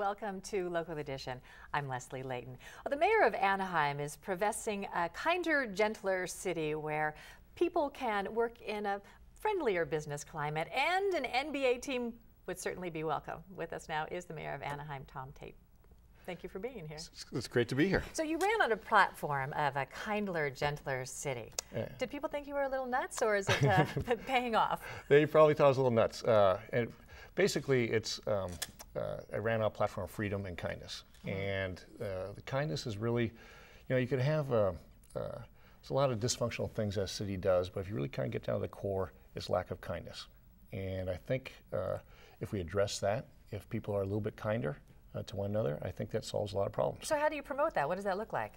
welcome to Local Edition. I'm Leslie Leyton. Well, the mayor of Anaheim is professing a kinder, gentler city where people can work in a friendlier business climate, and an NBA team would certainly be welcome. With us now is the mayor of Anaheim, Tom Tait. Thank you for being here. It's great to be here. So you ran on a platform of a kinder, gentler city. Did people think you were a little nuts, or is it paying off? They probably thought I was a little nuts. And basically, it's I ran on a platform of freedom and kindness. And the kindness is really, you could have there's a lot of dysfunctional things that a city does, but if you really kind of get down to the core, it's lack of kindness. And I think if we address that, if people are a little bit kinder to one another, I think that solves a lot of problems. So how do you promote that? What does that look like?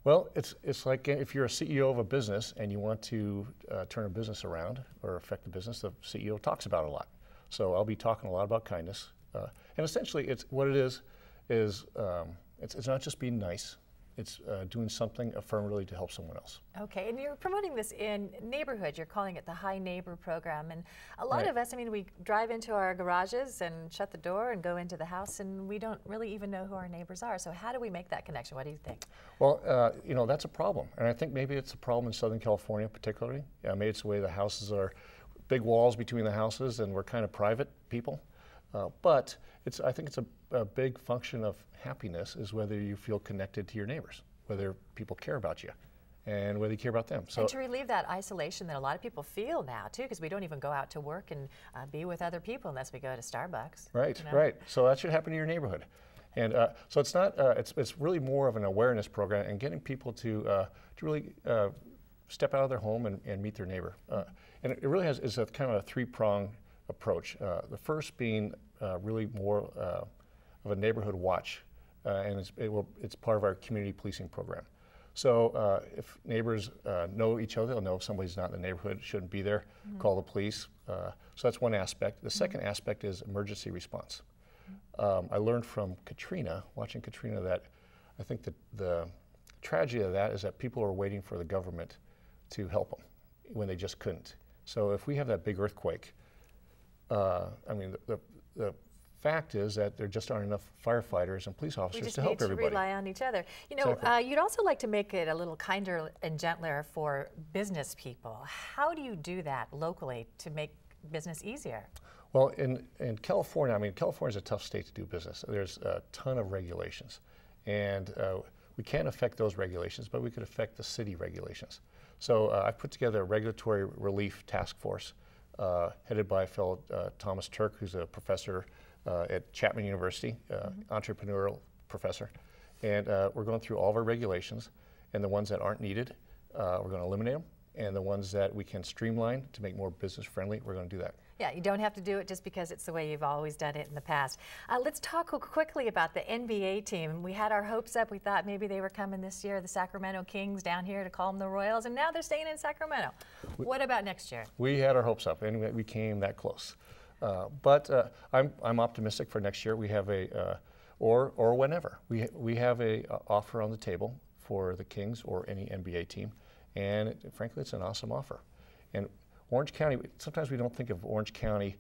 Well, it's like if you're a CEO of a business and you want to turn a business around or affect the business, the CEO talks about it a lot. So I'll be talking a lot about kindness. And essentially, it's not just being nice. It's doing something affirmatively to help someone else. Okay, and you're promoting this in neighborhoods. You're calling it the High Neighbor Program. And a lot of us, we drive into our garages and shut the door and go into the house, and we don't really even know who our neighbors are. So how do we make that connection? What do you think? Well, that's a problem. And I think maybe it's a problem in Southern California particularly. Maybe it's the way the houses are, big walls between the houses, and we're kind of private people. But I think it's a big function of happiness is whether you feel connected to your neighbors, whether people care about you, and whether you care about them. So, and to relieve that isolation that a lot of people feel now too, because we don't even go out to work and be with other people unless we go to Starbucks. Right, right. So that should happen in your neighborhood. And so it's not, it's really more of an awareness program and getting people to really step out of their home and meet their neighbor. And it really is a kind of a three-pronged approach. The first being really more of a neighborhood watch, and it's part of our community policing program. So if neighbors know each other, they'll know if somebody's not in the neighborhood, shouldn't be there, call the police. So that's one aspect. The second aspect is emergency response. I learned from Katrina, watching Katrina, that I think that the tragedy of that is that people are waiting for the government to help them when they just couldn't. So if we have that big earthquake, the fact is that there just aren't enough firefighters and police officers to help everybody. We just need to rely on each other. Exactly. You'd also like to make it a little kinder and gentler for business people. How do you do that locally to make business easier? Well, in California, California is a tough state to do business. There's a ton of regulations, and we can't affect those regulations, but we could affect the city regulations. So I put together a regulatory relief task force headed by a fellow, Thomas Turk, who's a professor at Chapman University, entrepreneurial professor. And we're going through all of our regulations, and the ones that aren't needed, we're going to eliminate them. And the ones that we can streamline to make more business friendly, we're going to do that. Yeah, you don't have to do it just because it's the way you've always done it in the past. Let's talk quickly about the NBA team. We had our hopes up. We thought maybe they were coming this year, the Sacramento Kings down here to call them the Royals, and now they're staying in Sacramento. What about next year? We had our hopes up, and we came that close. But I'm optimistic for next year. We have or whenever. We have a offer on the table for the Kings or any NBA team. And frankly, it's an awesome offer. And Orange County, sometimes we don't think of Orange County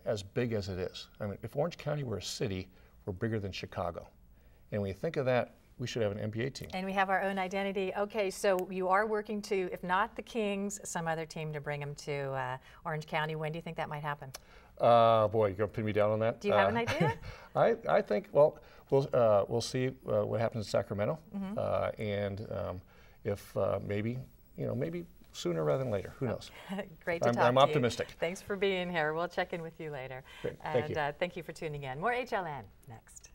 as big as it is. If Orange County were a city, we're bigger than Chicago. And when you think of that, we should have an NBA team. And we have our own identity. Okay, so you are working to, if not the Kings, some other team to bring them to Orange County. When do you think that might happen? Boy, you're going to pin me down on that. Do you have an idea? I think, well, we'll see what happens in Sacramento, and if maybe sooner rather than later. Who knows? Great to talk to you. I'm optimistic. Thanks for being here. We'll check in with you later. Great. And thank you. Thank you for tuning in. More HLN next.